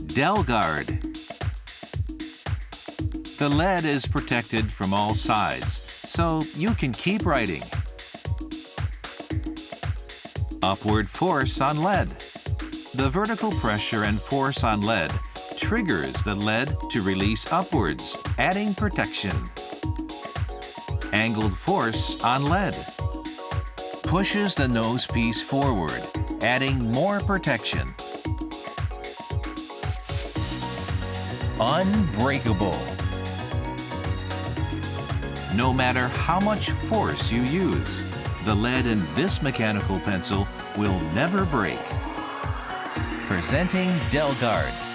DelGuard. The lead is protected from all sides, so you can keep writing. Upward force on lead. The vertical pressure and force on lead triggers the lead to release upwards, adding protection. Angled force on lead pushes the nose piece forward, adding more protection. Unbreakable. No matter how much force you use, the lead in this mechanical pencil will never break. Presenting DelGuard.